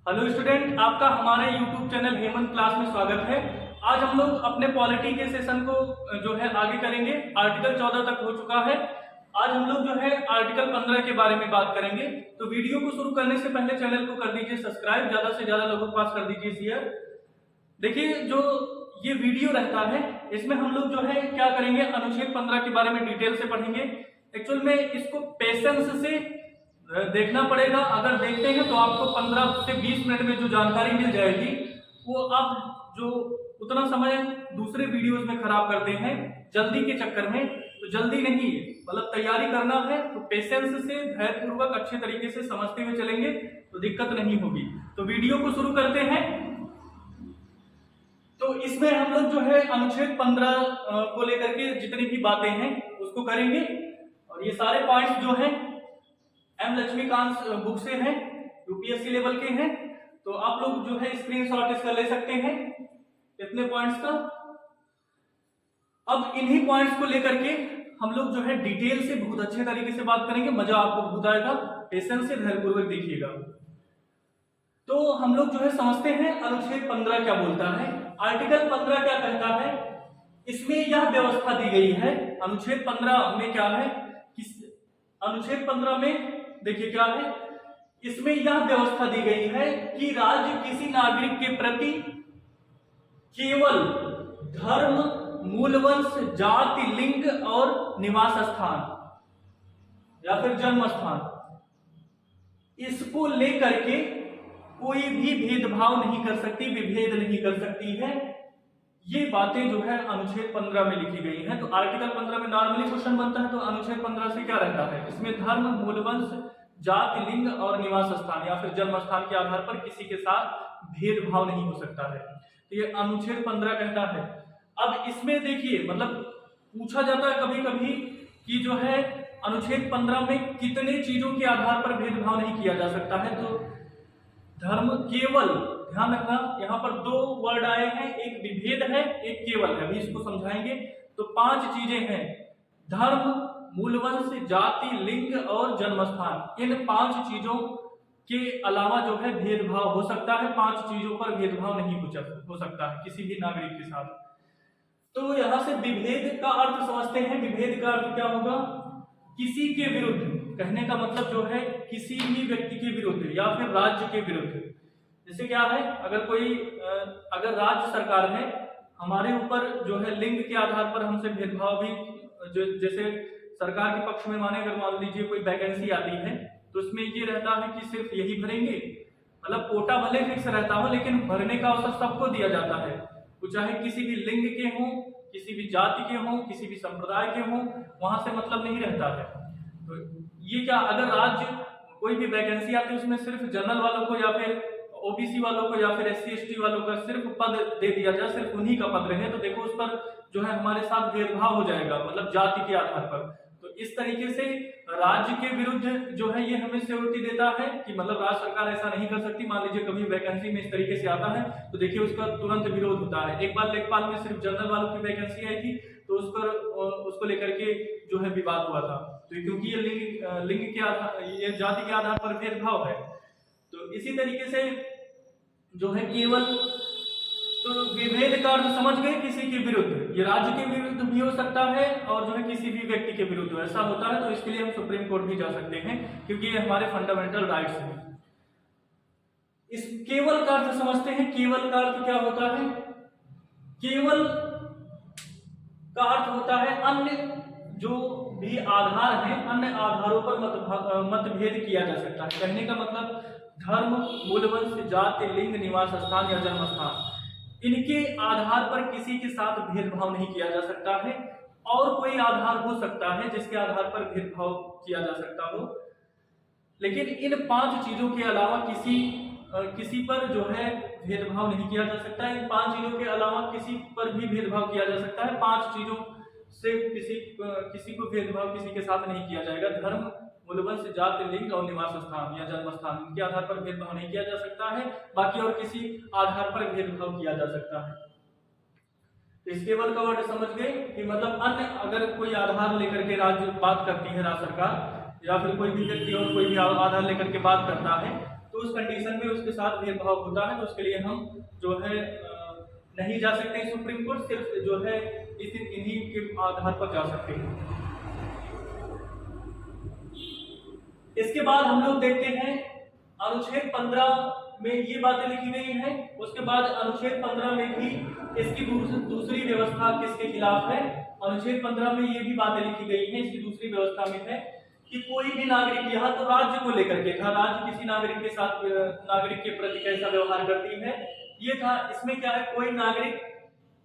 Hello student, आपका हमारे YouTube channel Hemant class में स्वागत है। आज हम लोग अपने पॉलिटी के सेशन को जो है आगे करेंगे। आर्टिकल 14 तक हो चुका है। आज हम लोग जो है आर्टिकल 15 के बारे में बात करेंगे। तो वीडियो को शुरू करने से पहले चैनल को कर दीजिए सब्सक्राइब, ज्यादा से ज्यादा लोगों के पास कर दीजिए शेयर। देखिए, जो ये वीडियो रहता है इसमें हम लोग जो है क्या करेंगे, अनुच्छेद 15 के बारे में डिटेल से पढ़ेंगे। एक्चुअल में इसको पेशेंस से देखना पड़ेगा। अगर देखते हैं तो आपको 15 से 20 मिनट में जो जानकारी मिल जाएगी वो आप जो उतना समय दूसरे वीडियोस में खराब करते हैं जल्दी के चक्कर में, तो जल्दी नहीं है, मतलब तैयारी करना है तो पेशेंस से धैर्यपूर्वक अच्छे तरीके से समझते हुए चलेंगे तो दिक्कत नहीं होगी। तो वीडियो को शुरू करते हैं। तो इसमें हम लोग जो है अनुच्छेद 15 को लेकर के जितनी भी बातें हैं उसको करेंगे। और ये सारे पॉइंट्स जो हैं एम लक्ष्मीकांत बुक से हैं, यूपीएससी लेवल के हैं। तो आप लोग जो है स्क्रीनशॉट इसका ले सकते हैं इतने पॉइंट्स का। अब इन्हीं पॉइंट्स को लेकर के हम लोग जो है डिटेल से बहुत अच्छे तरीके से बात करेंगे, मजा आपको बहुत आएगा। पेशेंस से धैर्यपूर्वक देखिएगा। तो हम लोग जो है समझते हैं अनुच्छेद 15 क्या बोलता है। आर्टिकल 15 क्या कहता है, इसमें यह व्यवस्था दी गई है। अनुच्छेद 15 में क्या है, अनुच्छेद 15 में देखिए क्या है, इसमें यह व्यवस्था दी गई है कि राज्य किसी नागरिक के प्रति केवल धर्म, मूलवंश, जाति, लिंग और निवास स्थान या फिर जन्म स्थान, इसको लेकर के कोई भी भेदभाव नहीं कर सकती, विभेद नहीं कर सकती है। ये बातें जो है अनुच्छेद 15 में लिखी गई हैं। तो आर्टिकल 15 में नॉर्मली क्वेश्चन बनता है तो अनुच्छेद 15 से क्या रहता है, इसमें धर्म, मूलवंश, जाति, लिंग और निवास स्थान या फिर जन्म स्थान के आधार पर किसी के साथ भेदभाव नहीं हो सकता है। तो ये अनुच्छेद 15 कहता है। अब इसमें देखिए, मतलब पूछा जाता है कभी कभी कि जो है अनुच्छेद 15 में कितने चीजों के आधार पर भेदभाव नहीं किया जा सकता है। तो धर्म, केवल, ध्यान रखना यहाँ पर दो वर्ड आए हैं, एक विभेद है, एक केवल है। अभी इसको समझाएंगे। तो 5 चीजें हैं, धर्म, मूलवंश, जाति, लिंग और जन्मस्थान। इन 5 चीजों के अलावा जो है भेदभाव हो सकता है। 5 चीजों पर भेदभाव नहीं हो सकता है किसी भी नागरिक के साथ। तो यहां से विभेद का अर्थ समझते हैं। विभेद का अर्थ क्या होगा, किसी के विरुद्ध, कहने का मतलब जो है किसी भी व्यक्ति के विरुद्ध या फिर राज्य के विरुद्ध। जैसे क्या है, अगर राज्य सरकार है हमारे ऊपर जो है लिंग के आधार पर हमसे भेदभाव भी, जो जैसे सरकार के पक्ष में माने, अगर मान लीजिए कोई वैकेंसी आती है तो उसमें ये रहता है कि सिर्फ यही भरेंगे, मतलब कोटा भले फिक्स रहता हो लेकिन भरने का अवसर सबको दिया जाता है। वो चाहे किसी भी लिंग के हों, किसी भी जाति के हों, किसी भी संप्रदाय के हों, वहां से मतलब नहीं रहता है। तो ये क्या, अगर राज्य कोई भी वैकेंसी आती है उसमें सिर्फ जनरल वालों को या फिर ओबीसी वालों को या फिर एससी एसटी वालों का सिर्फ पद दे दिया जाए, सिर्फ उन्हीं का पद रहे, तो देखो उस पर जो है हमारे साथ भेदभाव हो जाएगा, मतलब जाति के आधार पर। तो इस तरीके से राज्य के विरुद्ध जो है ये हमें सिक्योरिटी देता है कि मतलब राज्य सरकार ऐसा नहीं कर सकती। मान लीजिए कभी वैकेंसी में इस तरीके से आता है तो देखिए उसका तुरंत विरोध होता है। एक बार लेखपाल में सिर्फ जनरल वालों की वैकेंसी आई थी तो उस पर उसको लेकर के जो है विवाद हुआ था। तो क्योंकि ये लिंग के आधार, ये जाति के आधार पर भेदभाव है। तो इसी तरीके से जो है केवल, तो विभेद का अर्थ समझ गए, किसी के विरुद्ध, ये राज्य के विरुद्ध भी हो सकता है और जो है किसी भी व्यक्ति के विरुद्ध ऐसा होता है। तो इसके लिए हम सुप्रीम कोर्ट भी जा सकते हैं क्योंकि ये हमारे फंडामेंटल राइट्स हैं। इस केवल का अर्थ समझते हैं। केवल का अर्थ क्या होता है, केवल का अर्थ होता है अन्य जो भी आधार हैं, अन्य आधारों पर मतभेद किया जा सकता है। कहने का मतलब धर्म, मूलवंश, जाति, लिंग, निवास स्थान या जन्म स्थान, इनके आधार पर किसी के साथ भेदभाव नहीं किया जा सकता है। और कोई आधार हो सकता है जिसके आधार पर भेदभाव किया जा सकता हो, लेकिन इन 5 चीजों के अलावा किसी पर जो है भेदभाव नहीं किया जा सकता है। इन 5 चीजों के अलावा किसी पर भी भेदभाव किया जा सकता है। 5 चीजों से किसी को भेदभाव किसी के साथ नहीं किया जाएगा। धर्म, मूलवंश, जाति, लिंग और निवास स्थान या जन्म स्थान, इनके आधार पर भेदभाव नहीं किया जा सकता है। बाकी और किसी आधार पर भेदभाव किया जा सकता है। तो इस केवल का वर्ड समझ गए कि मतलब अन्य, अगर कोई आधार लेकर के राज्य बात करती है, राज्य सरकार या फिर कोई भी व्यक्ति और कोई भी आधार लेकर के बात करता है तो उस कंडीशन में उसके साथ भेदभाव होता है, तो उसके लिए हम जो है नहीं जा सकते हैं सुप्रीम कोर्ट, सिर्फ जो है इन्हीं के आधार पर जा सकते हैं। इसके बाद हम लोग देखते हैं अनुच्छेद 15 में ये बातें लिखी गई हैं। उसके बाद अनुच्छेद 15 में भी इसकी दूसरी व्यवस्था किसके खिलाफ है। अनुच्छेद 15 में ये भी बातें लिखी गई हैं, इसकी दूसरी व्यवस्था में है कि कोई भी नागरिक, यहाँ तो राज्य को लेकर के था, राज्य किसी नागरिक के साथ नागरिक के प्रति कैसा व्यवहार करती है ये था। इसमें क्या है, कोई नागरिक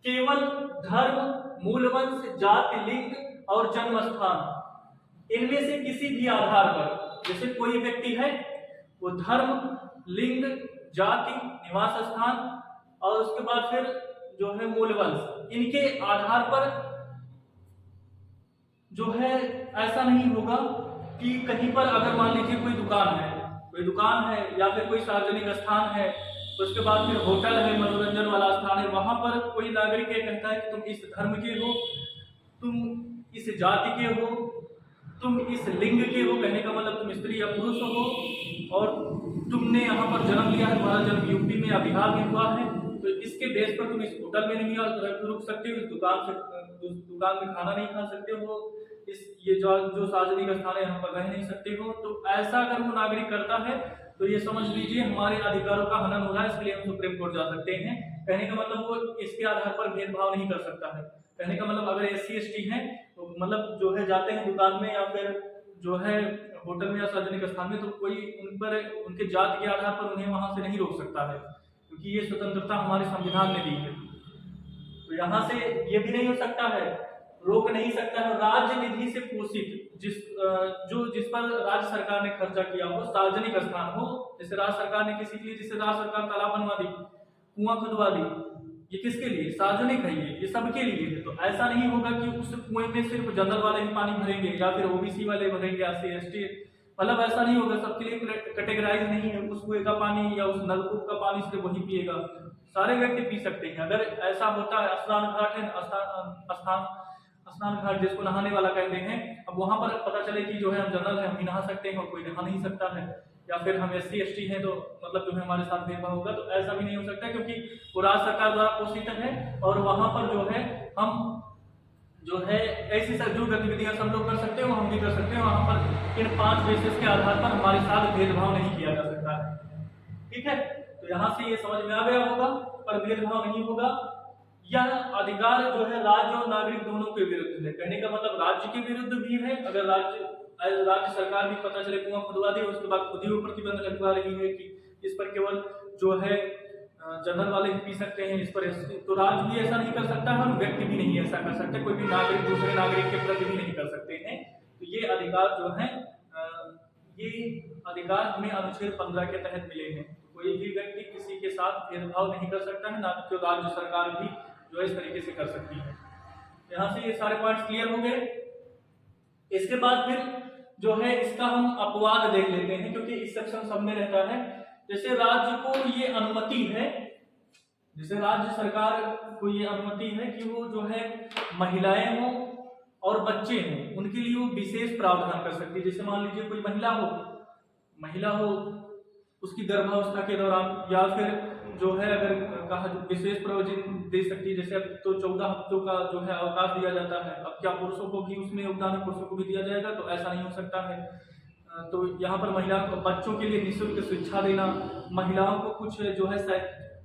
केवल धर्म, मूलवंश, जाति, लिंग और जन्म स्थान इनमें से किसी भी आधार पर, जैसे कोई व्यक्ति है वो धर्म, लिंग, जाति, निवास स्थान और उसके बाद फिर जो है मूलवंश, इनके आधार पर जो है ऐसा नहीं होगा कि कहीं पर अगर मान लीजिए कोई दुकान है या फिर कोई सार्वजनिक स्थान है, तो उसके बाद फिर होटल है, मनोरंजन वाला स्थान है, वहां पर कोई नागरिक ये कहता है कि तुम इस धर्म के हो, तुम इस जाति के हो, तुम इस लिंग के हो, कहने का मतलब तुम स्त्री या पुरुष हो और तुमने यहाँ पर जन्म लिया है, तुम्हारा जन्म यूपी में या बिहार में हुआ है, तो इसके बेस पर तुम इस होटल में नहीं रुक सकते हो, इस दुकान में खाना नहीं खा सकते हो, ये जो सार्वजनिक स्थान है यहाँ पर रह नहीं सकते हो। तो ऐसा अगर वो नागरिक करता है तो ये समझ लीजिए हमारे अधिकारों का हनन हो रहा है, इसलिए हम सुप्रीम कोर्ट जा सकते हैं। कहने का मतलब वो इसके आधार पर भेदभाव नहीं कर सकता है। कहने का मतलब अगर SC ST है तो मतलब जो है जाते हैं दुकान में या फिर जो है होटल में या सार्वजनिक स्थान में, तो कोई उन पर उनके जाति के आधार पर उन्हें वहां से नहीं रोक सकता है, क्योंकि ये स्वतंत्रता हमारे संविधान ने दी है। तो यहाँ से ये भी नहीं हो सकता है, रोक नहीं सकता है। राज्य निधि से पोषित जिस पर राज्य सरकार ने खर्चा किया हो, सार्वजनिक स्थान हो, जैसे राज्य सरकार ने किसी के लिए, जैसे राज्य सरकार तालाब बनवा दी, कुआं खुदवा दी, ये किसके लिए, सार्वजनिक है, ये सबके लिए है। तो ऐसा नहीं होगा कि उस कुएं में सिर्फ जनरल वाले ही पानी भरेंगे या फिर OBC वाले भरेंगे, SC ST, मतलब ऐसा नहीं होगा, सबके लिए कैटेगराइज नहीं है। उस कुएं का पानी या उस नलकूप का पानी सिर्फ वही पिएगा, सारे व्यक्ति पी सकते हैं। अगर ऐसा होता है, स्नान घाट है, स्नान घाट जिसको नहाने वाला कहते हैं, अब वहां पर पता चले कि जो है हम जनरल है, हम ही नहा सकते हैं और कोई नहा नहीं सकता है, या फिर हम SC ST हैं तो मतलब जो है हमारे साथ भेदभाव होगा, तो ऐसा भी नहीं हो सकता, क्योंकि वो राज्य सरकार द्वारा पोषित है और वहां पर जो है हम जो है ऐसी जो गतिविधियां सब लोग कर सकते हैं वो हम भी कर सकते हैं। वहां पर इन 5 बेसिस के आधार पर हमारे साथ भेदभाव नहीं किया जा सकता है। ठीक है, तो यहाँ से ये समझ में आ गया होगा, पर भेदभाव नहीं होगा। यह अधिकार जो है राज्य और नागरिक दोनों के विरुद्ध है। कहने का मतलब राज्य के विरुद्ध भी है, अगर राज्य सरकार भी पता चले कुआं खुदवा दी, उसके बाद खुद ही वो प्रतिबंध लगवा रही है कि इस पर केवल जो है जनरल वाले पी सकते हैं, इस पर तो राज्य भी ऐसा नहीं कर सकता है और व्यक्ति भी नहीं ऐसा कर सकते, कोई भी नागरिक दूसरे नागरिक के प्रति भी नहीं कर सकते हैं। तो ये अधिकार जो है ये अधिकार हमें अनुच्छेद 15 के तहत मिले हैं। कोई भी व्यक्ति किसी के साथ भेदभाव नहीं कर सकता है, ना तो राज्य सरकार भी जो है इस तरीके से कर सकती है। यहाँ से ये सारे पॉइंट्स क्लियर हो गए। इसके बाद फिर जो है इसका हम अपवाद देख लेते हैं, क्योंकि इस सेक्शन सब में रहता है। जैसे राज्य को ये अनुमति है, जैसे राज्य सरकार को ये अनुमति है कि वो जो है महिलाएं हों और बच्चे हों, उनके लिए वो विशेष प्रावधान कर सकती है। जैसे मान लीजिए कोई महिला हो उसकी गर्भावस्था के दौरान, या फिर जो है अगर कहा विशेष प्रोविजन दे सकती है, जैसे अब तो 14 हफ्तों का जो है अवकाश दिया जाता है, अब क्या पुरुषों को भी उसमें योगदान है, पुरुषों को भी दिया जाएगा, तो ऐसा नहीं हो सकता है। तो यहाँ पर महिलाओं को, बच्चों के लिए निःशुल्क शिक्षा देना, महिलाओं को कुछ जो है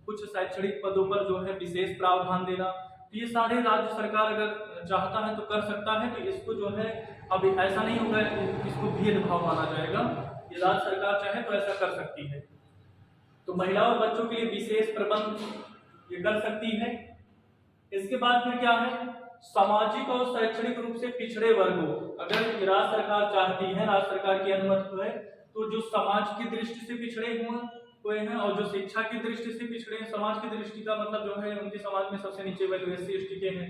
कुछ शैक्षणिक पदों पर जो है विशेष प्रावधान देना, तो ये सारे राज्य सरकार अगर चाहता है तो कर सकता है। तो इसको जो है अब ऐसा नहीं होगा इसको भेदभाव माना जाएगा, ये राज्य सरकार चाहे तो ऐसा कर सकती है। तो महिलाओं और बच्चों के लिए विशेष प्रबंध ये कर सकती है। इसके बाद फिर क्या है, सामाजिक और शैक्षणिक रूप से पिछड़े वर्गों, अगर राज्य सरकार चाहती है, राज्य सरकार की अनुमति है, तो जो समाज की दृष्टि से पिछड़े हुए हैं और जो शिक्षा की दृष्टि से पिछड़े हैं, समाज की दृष्टि का मतलब जो है उनके समाज में सबसे नीचे वाले SC ST के हैं,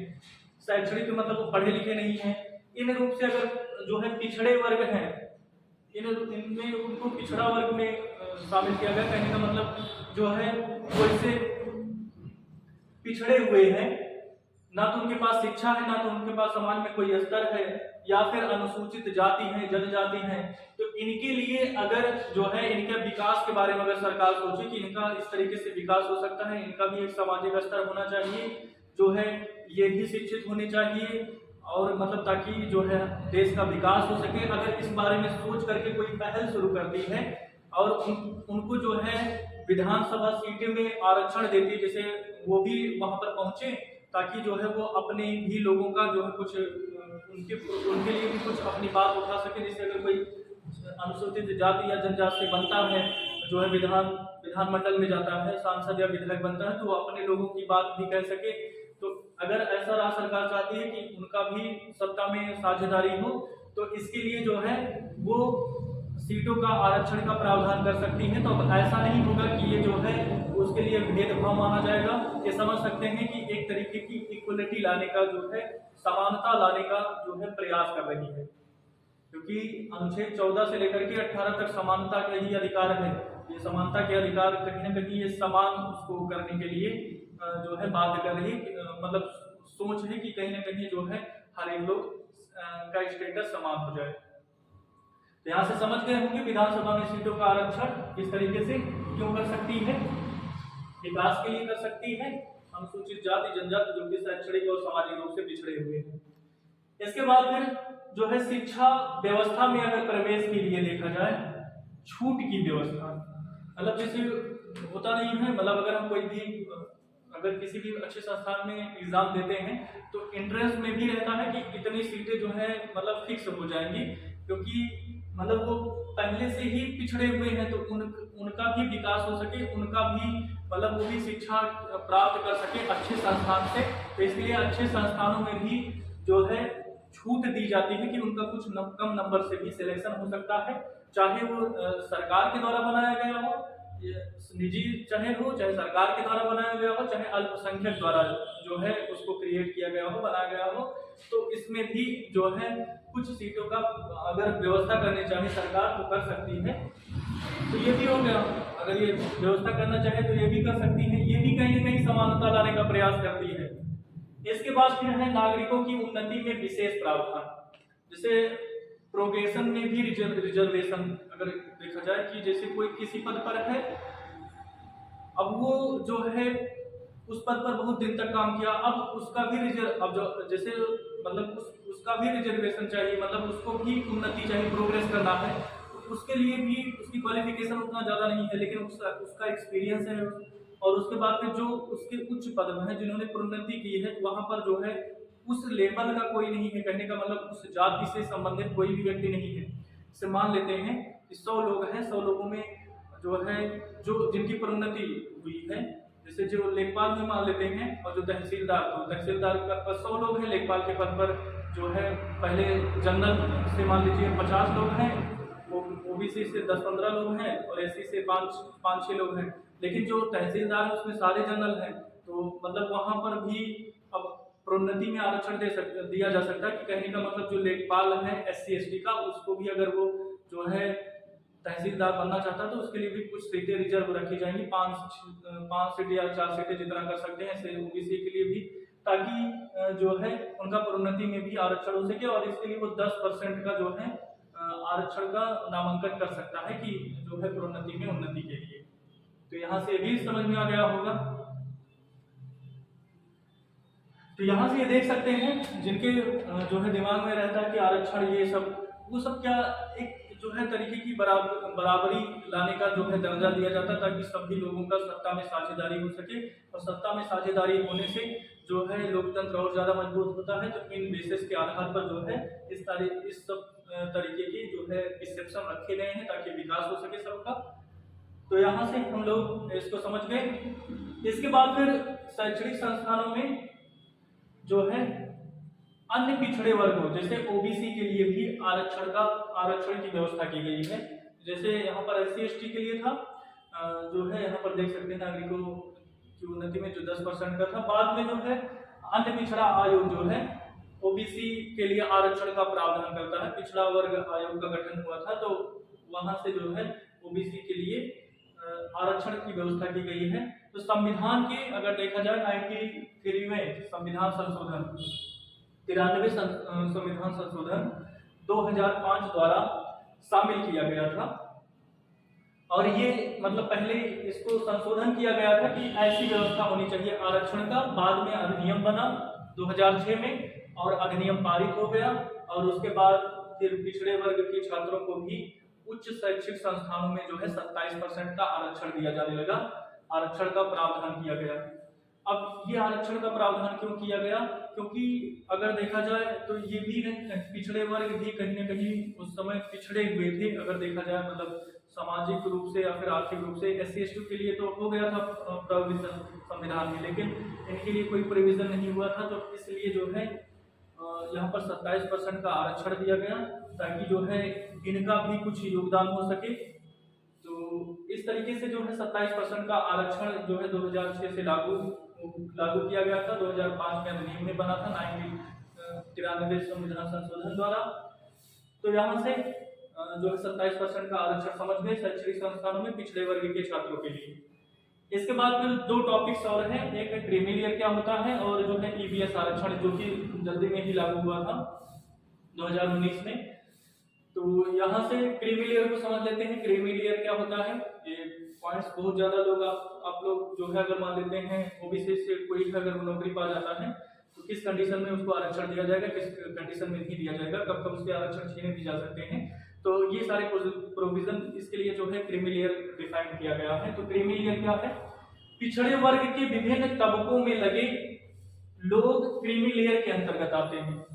शैक्षणिक मतलब वो पढ़े लिखे नहीं है, इन रूप से अगर जो है पिछड़े वर्ग हैं, इनमें उनको पिछड़ा वर्ग में शामिल किया गया। कहने का मतलब जो है वो इससे पिछड़े हुए हैं, ना तो उनके पास शिक्षा है, ना तो उनके पास समाज में कोई स्तर है, या फिर अनुसूचित जाति है, जनजाति है, तो इनके लिए अगर जो है इनके विकास के बारे में अगर सरकार सोचे कि इनका इस तरीके से विकास हो सकता है, इनका भी एक सामाजिक स्तर होना चाहिए, जो है ये भी शिक्षित होने चाहिए, और मतलब ताकि जो है देश का विकास हो सके, अगर इस बारे में सोच करके कोई पहल शुरू करती है और उनको जो है विधानसभा सीटें में आरक्षण देती है, जैसे वो भी वहां पर पहुंचे, ताकि जो है वो अपने भी लोगों का जो है कुछ उनके लिए भी कुछ अपनी बात उठा सके। जैसे अगर कोई अनुसूचित जाति या जनजाति से बनता है, जो है विधानमंडल में जाता है, सांसद या विधायक बनता है, तो वो अपने लोगों की बात भी कह सके। तो अगर ऐसा राज्य सरकार चाहती है कि उनका भी सत्ता में साझेदारी हो, तो इसके लिए जो है वो सीटों का आरक्षण का प्रावधान कर सकती है। तो अब ऐसा नहीं होगा कि ये जो है उसके लिए भेदभाव माना जाएगा। ये समझ सकते हैं कि एक तरीके की इक्वलिटी लाने का जो है, समानता लाने का जो है प्रयास कर रही है, क्योंकि अनुच्छेद 14 से लेकर के 18 तक समानता के ही अधिकार है। ये समानता के अधिकार कहीं ना कहीं ये समान उसको करने के लिए जो है बाध्य कर रही है, मतलब सोच है कि कहीं ना कहीं जो है हर एक लोग का स्टेटस समान हो जाए। तो यहाँ से समझ गए होंगे विधानसभा में सीटों का आरक्षण किस तरीके से क्यों कर सकती है, विकास के लिए कर सकती है अनुसूचित जाति जनजाति जो कि शैक्षणिक और सामाजिक रूप से पिछड़े हुए हैं। इसके बाद फिर जो है शिक्षा व्यवस्था में अगर प्रवेश के लिए देखा जाए, छूट की व्यवस्था, मतलब जैसे होता नहीं है, मतलब अगर हम कोई भी अगर किसी भी अच्छे संस्थान में एग्जाम देते हैं तो एंट्रेंस में भी रहता है कि इतनी सीटें जो है मतलब फिक्स हो जाएंगी, क्योंकि मतलब वो पहले से ही पिछड़े हुए हैं, तो उनका भी विकास हो सके, उनका भी मतलब वो भी शिक्षा प्राप्त कर सके अच्छे संस्थान से। तो इसलिए अच्छे संस्थानों में भी जो है छूट दी जाती है कि उनका कुछ कम नंबर से भी सिलेक्शन हो सकता है, चाहे वो सरकार के द्वारा बनाया गया हो, निजी चाहे हो, चाहे सरकार के द्वारा बनाया गया हो, चाहे अल्पसंख्यक द्वारा जो है उसको क्रिएट किया गया हो, बनाया गया हो। तो इसमें भी जो है कुछ सीटों का अगर व्यवस्था करनी चाहे सरकार तो कर सकती है। तो ये भी हो गया, अगर ये व्यवस्था करना चाहे तो ये भी कर सकती है, ये भी कहीं ना कहीं समानता लाने का प्रयास करती है। इसके बाद फिर है नागरिकों की उन्नति में विशेष प्रावधान, जैसे प्रोग्रेशन में भी रिजर्वेशन अगर देखा जाए कि जैसे कोई किसी पद पर है, अब वो जो है उस पद पर बहुत दिन तक काम किया, अब उसका भी अब जो जैसे मतलब उसका भी रिजर्वेशन चाहिए, मतलब उसको भी उन्नति चाहिए, प्रोग्रेस करना है, तो उसके लिए भी उसकी क्वालिफिकेशन उतना ज़्यादा नहीं है, लेकिन उसका एक्सपीरियंस है, और उसके बाद फिर जो उसके उच्च पद में है जिन्होंने प्रोन्नति की है, वहाँ पर जो है उस लेवल का कोई नहीं है, कहने का मतलब उस जाति से संबंधित कोई भी व्यक्ति नहीं है। इसे मान लेते हैं कि 100 लोग हैं, 100 लोगों में जो है जो जिनकी प्रोन्नति हुई है, जैसे जो लेखपाल में मान लेते हैं, और जो तहसीलदार, तो तहसीलदार का 100 लोग हैं, लेखपाल के पद पर जो है पहले जनरल से मान लीजिए 50 लोग हैं, ओबीसी से 10-15 लोग हैं, और एससी से 5-6 लोग हैं, लेकिन जो तहसीलदार है उसमें सारे जनरल हैं, तो मतलब वहाँ पर भी अब प्रोन्नति में आरक्षण दिया जा सकता है कि कहने का मतलब जो लेखपाल है SC ST का, उसको भी अगर वो जो है तहसीलदार बनना चाहता है तो उसके लिए भी कुछ सीटें रिजर्व रखी जाएंगी, 5 सीटें या 4 सीटें जितना कर सकते हैं ऐसे ओबीसी के लिए भी, ताकि जो है उनका प्रोन्नति में भी आरक्षण हो सके, और इसके लिए वो 10% का जो है आरक्षण का नामांकन कर सकता है कि जो है प्रोन्नति में उन्नति के लिए। तो यहाँ से भी समझ में आ गया होगा। तो यहाँ से ये देख सकते हैं जिनके जो है दिमाग में रहता है कि आरक्षण ये सब, वो सब क्या एक जो है तरीके की बराबरी लाने का जो है दर्जा दिया जाता है, ताकि सभी लोगों का सत्ता में साझेदारी हो सके, और सत्ता में साझेदारी होने से जो है लोकतंत्र और ज्यादा मजबूत होता है। तो इन बेसिस के आधार पर जो है इस सब तरीके की जो है एक्सेप्शन रखे गए हैं ताकि विकास हो सके सबका। तो यहाँ से हम लोग इसको समझ गए। इसके बाद फिर शैक्षणिक संस्थानों में जो है अन्य पिछड़े वर्गों जैसे ओबीसी के लिए भी आरक्षण की व्यवस्था की गई है। जैसे यहाँ पर SC ST के लिए था, जो है यहाँ पर देख सकते हैं नागरिकों की उन्नति में जो 10% का था, बाद में जो है अन्य पिछड़ा आयोग जो है ओबीसी के लिए आरक्षण का प्रावधान करता है, पिछड़ा वर्ग आयोग का गठन हुआ था, तो वहां से जो है ओबीसी के लिए आरक्षण की व्यवस्था की गई है। तो संविधान के अगर देखा जाए 93 में संविधान संशोधन 93 संविधान संशोधन 2005 द्वारा शामिल किया गया था। और ये मतलब पहले इसको संशोधन किया गया था कि ऐसी व्यवस्था होनी चाहिए आरक्षण का। बाद में अधिनियम बना 2006 में और अधिनियम पारित हो गया, और उसके बाद फिर पिछड़े वर्ग के छात्रों को भी उच्च शैक्षिक संस्थानों में जो है 27% का आरक्षण दिया जाने लगा, आरक्षण का प्रावधान किया गया। अब ये आरक्षण का प्रावधान क्यों किया गया? क्योंकि अगर देखा जाए तो ये भी पिछड़े वर्ग भी कहीं न कहीं उस समय पिछड़े हुए थे। अगर देखा जाए मतलब सामाजिक रूप से या फिर आर्थिक रूप से SC ST के लिए तो हो गया था प्रोविजन संविधान में, लेकिन इनके लिए कोई प्रोविजन नहीं हुआ था। तो इसलिए जो है यहाँ पर 27% का आरक्षण दिया गया, ताकि जो है इनका भी कुछ योगदान हो सके। तो इस तरीके से जो है 27% का आरक्षण जो है 2006 से लागू किया गया था। 2005 में अधिनियम में बना था 93 संविधान संशोधन द्वारा। तो यहाँ से जो है 27% का आरक्षण समझ गए शैक्षणिक संस्थानों में पिछड़े वर्ग के छात्रों के लिए। इसके बाद फिर 2 टॉपिक्स और हैं, एक है क्रीमी लेयर क्या होता है, और जो है EBS आरक्षण, जो कि जल्दी में ही लागू हुआ था 2019 में। तो यहाँ से क्रीमी लेयर को समझ लेते हैं। क्रीमी लेयर क्या होता है, ये पॉइंट्स बहुत ज्यादा लोग आप लोग जो है अगर मान लेते हैं OBC से कोई अगर नौकरी पा जाता है तो किस कंडीशन में उसको आरक्षण दिया जाएगा, किस कंडीशन में नहीं दिया जाएगा, कब कब उसके आरक्षण छीने भी जा सकते हैं। तो ये सारे प्रोविजन इसके लिए जो है क्रीमी लेयर डिफाइन किया गया है। तो क्रीमी लेयर क्या है? पिछड़े वर्ग के विभिन्न तबकों में लगे लोग क्रीमी लेयर के अंतर्गत आते हैं।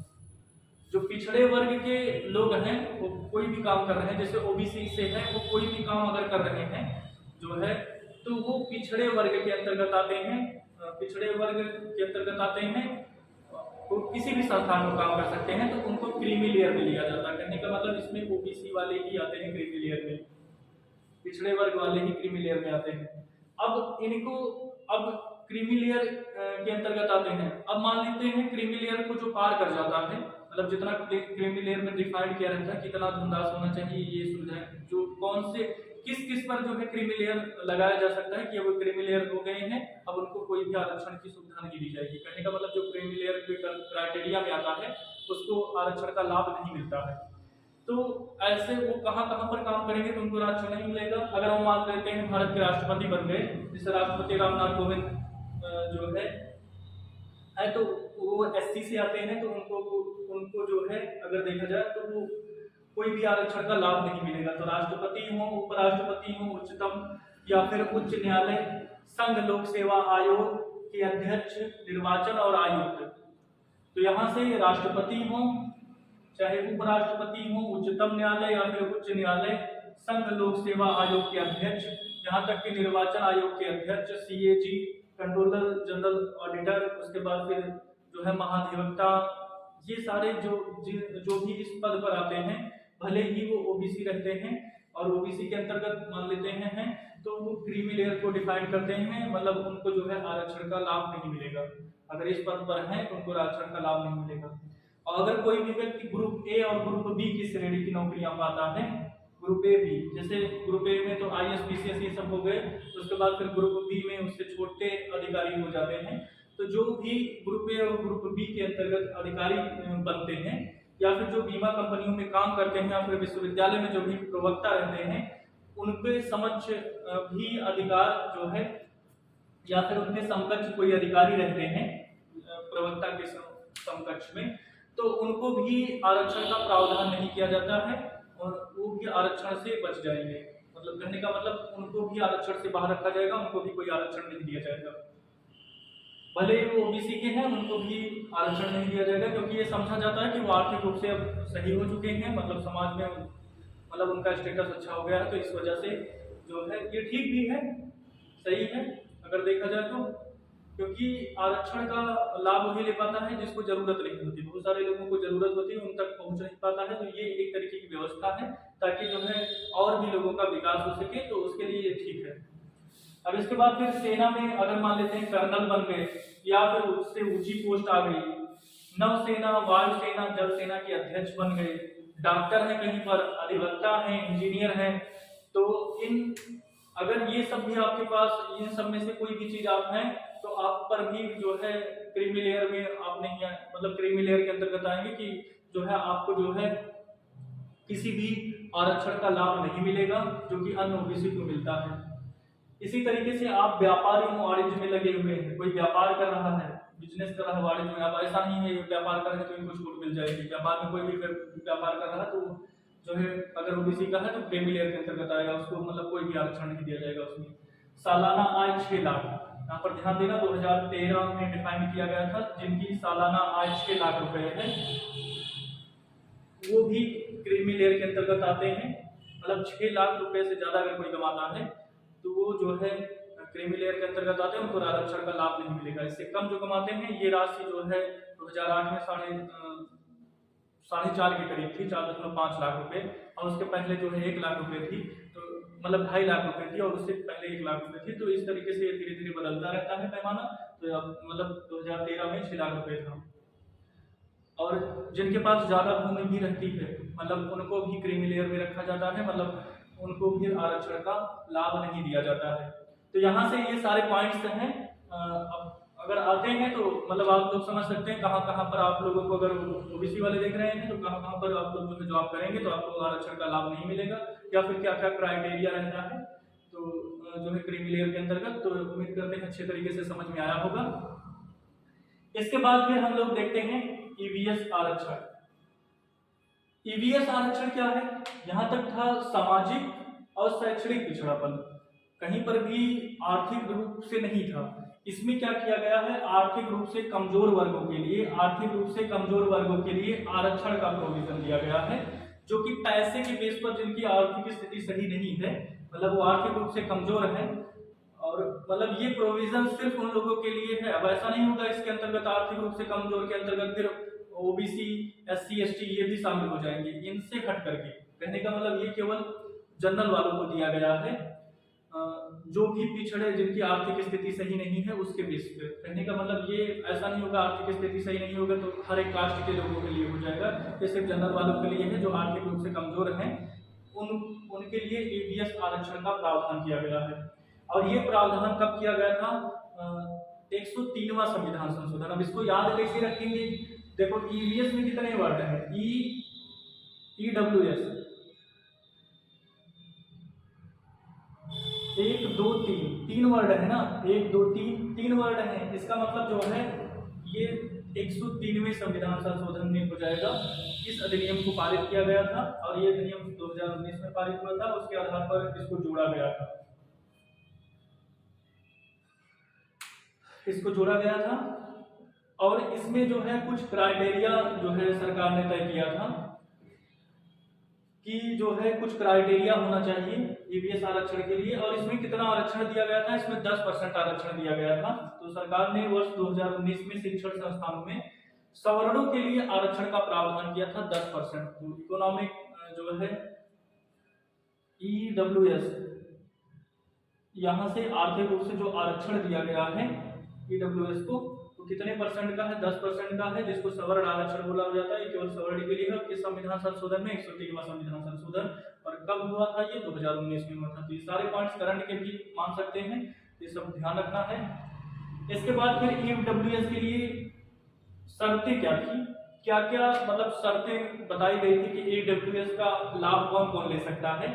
जो पिछड़े वर्ग के लोग हैं वो कोई भी काम कर रहे हैं, जैसे OBC से है, वो कोई भी काम अगर कर रहे हैं जो है तो वो पिछड़े वर्ग के अंतर्गत आते हैं। पिछड़े वर्ग के अंतर्गत आते हैं, वो किसी भी संस्थान में काम कर सकते हैं, तो उनको क्रीमी लेयर में लिया जाता है। कहने का मतलब इसमें OBC वाले ही आते हैं क्रीमी लेयर में, पिछड़े वर्ग वाले ही क्रीमी लेयर में आते हैं। अब इनको अब क्रीमी लेयर के अंतर्गत आते हैं। अब मान लेते हैं क्रीमी लेयर को जो पार कर जाता है, मतलब जितना क्रीमी लेयर में डिफाइंड किया रहता है कितना धनराशि होना चाहिए, ये सुविधाएं जो कौन से किस पर जो है क्रीमी लेयर लगाया जा सकता है कि वो क्रीमी लेयर हो गए हैं, अब उनको कोई भी आरक्षण की सुविधा नहीं दी जाएगी। कहने का मतलब जो क्रीमी लेयर के क्राइटेरिया में आता है उसको आरक्षण का लाभ नहीं मिलता है। तो ऐसे वो कहाँ पर काम करेंगे तो उनको आरक्षण नहीं मिलेगा। अगर हम मान लेते हैं भारत के राष्ट्रपति बन गए, जैसे राष्ट्रपति रामनाथ कोविंद जो है तो वो SC से आते हैं, तो उनको जो है अगर देखा जाए तो वो कोई भी आरक्षण का लाभ नहीं मिलेगा। तो राष्ट्रपति हो, उपराष्ट्रपति हो, उच्चतम या फिर उच्च न्यायालय, संघ लोक सेवा आयोग के अध्यक्ष, निर्वाचन और आयुक्त, तो यहाँ से राष्ट्रपति हो, चाहे उपराष्ट्रपति हो, उच्चतम न्यायालय या फिर उच्च न्यायालय, संघ लोक सेवा आयोग के अध्यक्ष, यहाँ तक कि निर्वाचन आयोग के अध्यक्ष, CAG, कंट्रोलर जनरल ऑडिटर, उसके बाद फिर जो है महाधिवक्ता, ये सारे जो भी इस पद पर आते हैं भले ही वो OBC रहते हैं और OBC के अंतर्गत मान लेते हैं तो वो क्रीमी लेयर को डिफाइन करते हैं, मतलब उनको जो है आरक्षण का लाभ नहीं मिलेगा। अगर इस पद पर हैं तो उनको आरक्षण का लाभ नहीं मिलेगा। और अगर कोई भी व्यक्ति ग्रुप A और ग्रुप B की श्रेणी की नौकरियां पाता है, ग्रुप A भी, जैसे ग्रुप A में तो IS PCS ये सब हो गए, उसके बाद फिर ग्रुप B में उससे छोटे अधिकारी हो जाते हैं। तो जो भी ग्रुप A और ग्रुप B के अंतर्गत अधिकारी बनते हैं या फिर जो बीमा कंपनियों में काम करते हैं या फिर विश्वविद्यालय में जो भी प्रवक्ता रहते हैं, उनके समक्ष भी अधिकार जो है या फिर उनके समकक्ष कोई अधिकारी रहते हैं प्रवक्ता के समकक्ष में, तो उनको भी आरक्षण का प्रावधान नहीं किया जाता है और वो भी आरक्षण से बच जाएंगे। मतलब कहने का मतलब उनको भी आरक्षण से बाहर रखा जाएगा, उनको भी कोई आरक्षण नहीं दिया जाएगा। भले ही वो OBC के हैं उनको भी आरक्षण नहीं दिया जाएगा, क्योंकि ये समझा जाता है कि वो आर्थिक रूप से अब सही हो चुके हैं, मतलब समाज में मतलब उनका स्टेटस अच्छा हो गया है। तो इस वजह से जो है ये ठीक भी है, सही है अगर देखा जाए तो, क्योंकि आरक्षण का लाभ वही ले पाता है जिसको जरूरत नहीं होती। बहुत सारे लोगों को जरूरत होती है, उन तक पहुंच नहीं पाता है। तो ये एक तरीके की व्यवस्था है ताकि जो है और भी लोगों का विकास हो सके, तो उसके लिए ये ठीक है। अब इसके बाद फिर सेना में अगर मान लेते हैं कर्नल बन गए या फिर उससे ऊंची पोस्ट आ गई, नौसेना, वायुसेना, जल सेना के अध्यक्ष बन गए, डॉक्टर हैं कहीं पर, अधिवक्ता हैं, इंजीनियर हैं, तो इन अगर ये सब भी आपके पास, इन सब में से कोई भी चीज आप हैं, तो आप पर भी जो है क्रीमी लेयर में आप नहीं आए, मतलब क्रीमी लेयर के अंतर्गत आएंगे कि जो है आपको जो है किसी भी आरक्षण का लाभ नहीं मिलेगा जो कि अन्य ओबीसी को मिलता है। इसी तरीके से आप व्यापारी वाणिज्य में लगे हुए हैं, कोई व्यापार कर रहा है, बिजनेस कर रहा है वाणिज्य में, आप ऐसा नहीं है व्यापार कर रहे हैं तो इनको छूट मिल जाएगी। व्यापार में कोई भी व्यापार कर रहा है तो जो है अगर ओबीसी का है तो क्रीमी लेयर के अंतर्गत आएगा, उसको मतलब कोई भी आरक्षण नहीं दिया जाएगा उसमें। सालाना आय 6 लाख, यहाँ पर ध्यान देना 2013 में डिफाइन किया गया था, जिनकी सालाना आय 6 लाख रुपए है वो भी क्रीमी लेयर के अंतर्गत आते हैं। मतलब 6 लाख रुपए से ज्यादा अगर कोई कमाता है तो वो जो है क्रीमी लेयर के अंतर्गत आते हैं, उनको आरक्षण का लाभ नहीं मिलेगा। इससे कम जो कमाते हैं, ये राशि जो है 2008 में 4.5 के करीब थी, 4.5 लाख रुपए, और उसके पहले जो है 1 लाख रुपए थी, तो मतलब 2.5 लाख रुपए थी, और उससे पहले 1 लाख रुपए थी। तो इस तरीके से धीरे धीरे बदलता रहता है पैमाना। तो अब मतलब 2013 में 6 लाख रुपए था। और जिनके पास ज्यादा भूमि भी रहती है, मतलब उनको भी क्रीमी लेयर में रखा जाता है, मतलब उनको भी आरक्षण का लाभ नहीं दिया जाता है। तो यहाँ से ये सारे पॉइंट्स हैं। अब अगर आते हैं तो मतलब आप लोग समझ सकते हैं कहाँ कहाँ पर आप लोगों को, अगर ओबीसी वाले देख रहे हैं तो कहाँ कहाँ पर आप लोग जो है जॉब करेंगे तो आपको आरक्षण का लाभ नहीं मिलेगा, या फिर क्या क्या क्राइटेरिया रहता है तो जो है क्रीमी लेयर के अंतर्गत। तो उम्मीद करते हैं अच्छे तरीके से समझ में आया होगा। इसके बाद फिर हम लोग देखते हैं ईवीएस आरक्षण। ईवीएस आरक्षण क्या है? यहां तक था सामाजिक और शैक्षणिक पिछड़ापन, कहीं पर भी आर्थिक रूप से नहीं था। इसमें क्या किया गया है, आर्थिक रूप से कमजोर वर्गों के लिए, आर्थिक रूप से कमजोर वर्गों के लिए आरक्षण का प्रोविजन दिया गया है, जो कि पैसे के बेस पर जिनकी आर्थिक स्थिति सही नहीं है, मतलब वो आर्थिक रूप से कमजोर है, और मतलब ये प्रोविजन सिर्फ उन लोगों के लिए है। अब ऐसा नहीं होगा इसके अंतर्गत आर्थिक रूप से कमजोर के अंतर्गत फिर ओबीसी, एससी, एसटी ये भी शामिल हो जाएंगे, इनसे हट करके। कहने का मतलब ये केवल जनरल वालों को दिया गया है, जो भी पिछड़े जिनकी आर्थिक स्थिति सही नहीं है उसके बेस पे। कहने का मतलब ये ऐसा नहीं होगा आर्थिक स्थिति सही नहीं होगा तो हर एक कास्ट के लोगों के लिए हो जाएगा, ये सिर्फ जनरल वालों के लिए है जो आर्थिक रूप से कमजोर हैं, उनके लिए ईवीएस आरक्षण का प्रावधान किया गया है। और ये प्रावधान कब किया गया था? 103वां संविधान संशोधन। अब इसको याद कैसे रखेंगे? देखो ईवीएस में कितने वर्ड हैं? ईडब्ल्यूएस 1 2 3 3 वर्ड है ना, 1 2 3 वर्ड है। इसका मतलब जो है ये 103वें संविधान संशोधन में हो जाएगा। इस अधिनियम को पारित किया गया था और ये अधिनियम 2019 में पारित हुआ था, उसके आधार पर इसको जोड़ा गया था, इसको जोड़ा गया था। और इसमें जो है कुछ क्राइटेरिया जो है सरकार ने तय किया था कि जो है कुछ क्राइटेरिया होना चाहिए ईवीएस आरक्षण के लिए। और इसमें कितना आरक्षण दिया गया था? इसमें 10% आरक्षण दिया गया था। तो सरकार ने वर्ष 2019 में शिक्षण संस्थानों में सवर्णों के लिए आरक्षण का प्रावधान किया था 10%। तो इकोनॉमिक जो है ईडब्ल्यूएस, यहां से आर्थिक रूप से जो आरक्षण दिया गया है ईडब्ल्यूएस को, तो कितने परसेंट का है? 10% का है, जिसको सवर्ण आरक्षण बोला जाता है। केवल सवर्ण के लिए है। किस संविधान संशोधन में? 103वां संविधान संशोधन। और कब हुआ था ये? 2019 में हुआ था। तो ये सारे पॉइंट्स करंट के भी मान सकते हैं, ये सब ध्यान रखना है। इसके बाद फिर ईडब्ल्यूएस के लिए शर्तें क्या थी, क्या क्या मतलब शर्तें बताई गई थी कि ईडब्ल्यूएस का लाभ कौन कौन ले सकता है।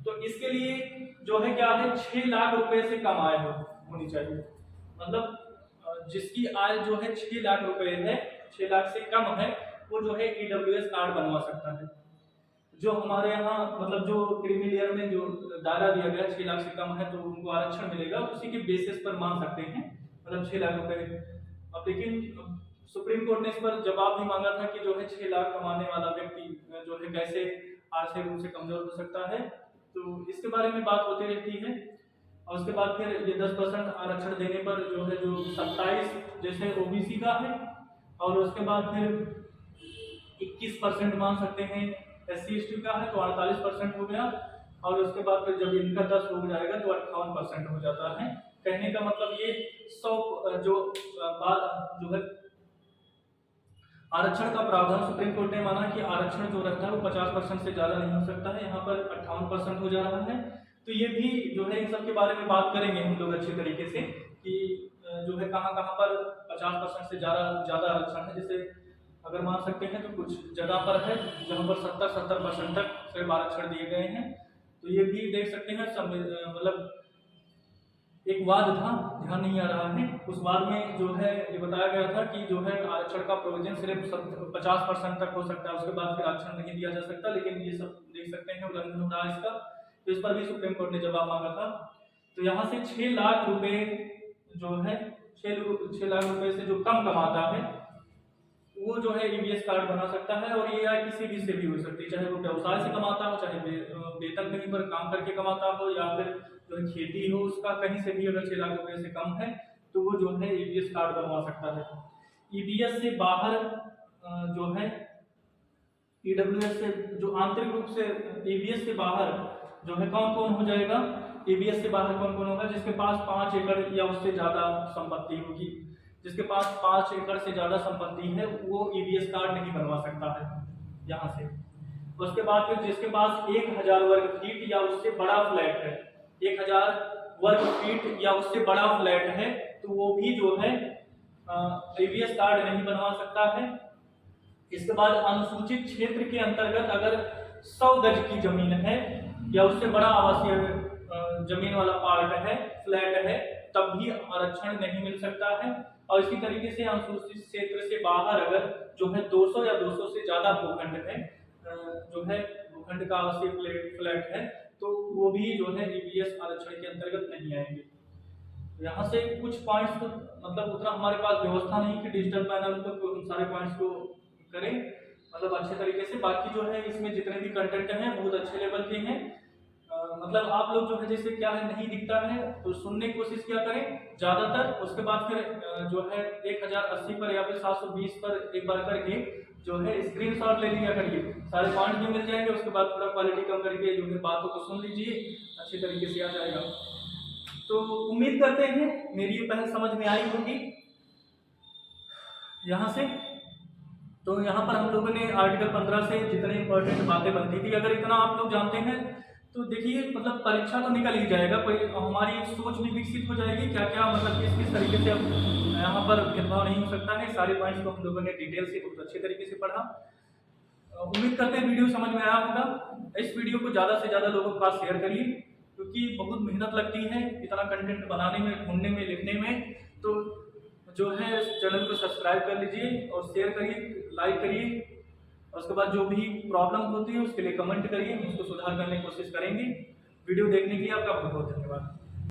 तो इसके लिए जो है क्या है, 6 लाख रुपए से कम आय होनी चाहिए। मतलब जिसकी आय जो है 6 लाख रुपए है, 6 लाख से कम है, वो जो है ईडब्ल्यूएस कार्ड बनवा सकता है। जो हमारे यहाँ मतलब जो क्रीमी लेयर में जो दायरा दिया गया 6 लाख से कम है तो उनको आरक्षण मिलेगा, उसी के बेसिस पर मान सकते हैं, मतलब 6 लाख रुपए। अब लेकिन सुप्रीम कोर्ट ने इस पर जवाब भी मांगा था कि जो है 6 लाख कमाने वाला व्यक्ति जो है कैसे आर्थिक रूप से कमजोर हो सकता है। तो इसके बारे में बात होती रहती है। और उसके बाद फिर ये 10% आरक्षण देने पर जो है जो 27 जैसे ओबीसी का है, और उसके बाद फिर 21% मान सकते हैं एससी एसटी का है, तो 48% हो गया। और उसके बाद फिर जब इनका 10 हो जाएगा तो 58% हो जाता है। कहने का मतलब ये 100 जो है आरक्षण का प्रावधान सुप्रीम कोर्ट ने माना कि आरक्षण जो रहता है वो 50% से ज्यादा नहीं हो सकता है। यहाँ पर 58% हो जा रहा है। तो ये भी जो है इन सब के बारे में बात करेंगे हम लोग अच्छे तरीके से कि जो है कहाँ कहाँ पर 50% से ज़्यादा आरक्षण है। जैसे अगर मान सकते हैं तो कुछ जगह पर है जहाँ पर 70% तक सिर्फ आरक्षण दिए गए हैं। तो ये भी देख सकते हैं मतलब एक वाद था, ध्यान नहीं आ रहा है, उस वाद में जो है ये बताया गया था कि जो है आरक्षण का प्रोविजन सिर्फ 50% तक हो सकता है, उसके बाद फिर आरक्षण नहीं दिया जा सकता। लेकिन ये सब देख सकते हैं उल्लंघन हो रहा है इसका, तो इस पर भी सुप्रीम कोर्ट ने जवाब मांगा था। तो यहाँ से 6 लाख रुपए जो है 6 लाख रुपए से जो कम कमाता है वो जो है ईवीएस कार्ड बना सकता है। और ये किसी भी से भी हो सकती है, चाहे वो व्यवसाय से कमाता हो, चाहे वेतन कहीं पर काम करके कमाता हो, या फिर जो है खेती हो उसका, कहीं से भी अगर 6 लाख रुपए से कम है तो वो जो है ईवीएस कार्ड बनवा सकता है। ईवीएस से बाहर जो है ईडब्ल्यूएस से जो आंतरिक रूप से ईवीएस से बाहर जो है कौन कौन हो जाएगा, ईवीएस से बाहर कौन कौन होगा, जिसके पास 5 एकड़ या उससे ज्यादा संपत्ति होगी। जिसके पास 5 एकड़ से ज्यादा संपत्ति है वो ईवीएस कार्ड नहीं बनवा सकता है यहाँ से। उसके बाद फिर जिसके पास 1000 वर्ग फीट या उससे बड़ा फ्लैट है, 1000 वर्ग फीट या उससे बड़ा फ्लैट है, तो वो भी जो है ईवीएस कार्ड नहीं बनवा सकता है। इसके बाद अनुसूचित क्षेत्र के अंतर्गत अगर 100 गज की जमीन है या उससे बड़ा आवासीय जमीन वाला पार्ट है, फ्लैट है, तब भी आरक्षण नहीं मिल सकता है। और इसी तरीके से अनुसूचित क्षेत्र से बाहर अगर जो है 200 या 200 से ज्यादा भूखंड है, जो है भूखंड का आवासीय फ्लैट है, तो वो भी जो है ईवीएस आरक्षण के अंतर्गत नहीं आएंगे। यहाँ से कुछ पॉइंट्स तो मतलब उतना हमारे पास व्यवस्था नहीं कि डिजिटल पैनल को हम सारे पॉइंट्स को करें मतलब अच्छे तरीके से। बाकी जो है इसमें जितने भी कंटेंट हैं बहुत अच्छे लेवल के हैं। मतलब आप लोग जो है जैसे क्या है नहीं दिखता है तो सुनने की कोशिश किया करें ज़्यादातर। उसके बाद फिर जो है 1080 पर या फिर 720 पर एक बार करके जो है स्क्रीनशॉट ले लिया करिए, सारे पॉइंट भी मिल जाएंगे। उसके बाद थोड़ा क्वालिटी कम करके जो है बातों को सुन लीजिए, अच्छे तरीके से आ जाएगा। तो उम्मीद करते हैं मेरी ये पहल समझ में आई होगी। यहाँ से तो यहाँ पर हम लोगों ने आर्टिकल 15 से जितने इंपॉर्टेंट बातें बनती थी अगर इतना आप लोग जानते हैं तो देखिए मतलब परीक्षा तो निकल ही जाएगा, कोई हमारी सोच भी विकसित हो जाएगी क्या क्या मतलब किस किस तरीके से अब यहाँ पर भेदभाव नहीं हो सकता है। सारे पॉइंट्स को हम लोगों ने डिटेल से बहुत अच्छे तरीके से पढ़ा। उम्मीद करते हैं वीडियो समझ में आया होगा। इस वीडियो को ज़्यादा से ज़्यादा लोगों के पास शेयर करिए क्योंकि बहुत मेहनत लगती है इतना कंटेंट बनाने में, ढूंढने में, लिखने में। तो जो है चैनल को सब्सक्राइब कर लीजिए और शेयर करिए, लाइक करिए। और उसके बाद जो भी प्रॉब्लम होती है उसके लिए कमेंट करिए, हम उसको सुधार करने की कोशिश करेंगे। वीडियो देखने के लिए आपका बहुत बहुत धन्यवाद।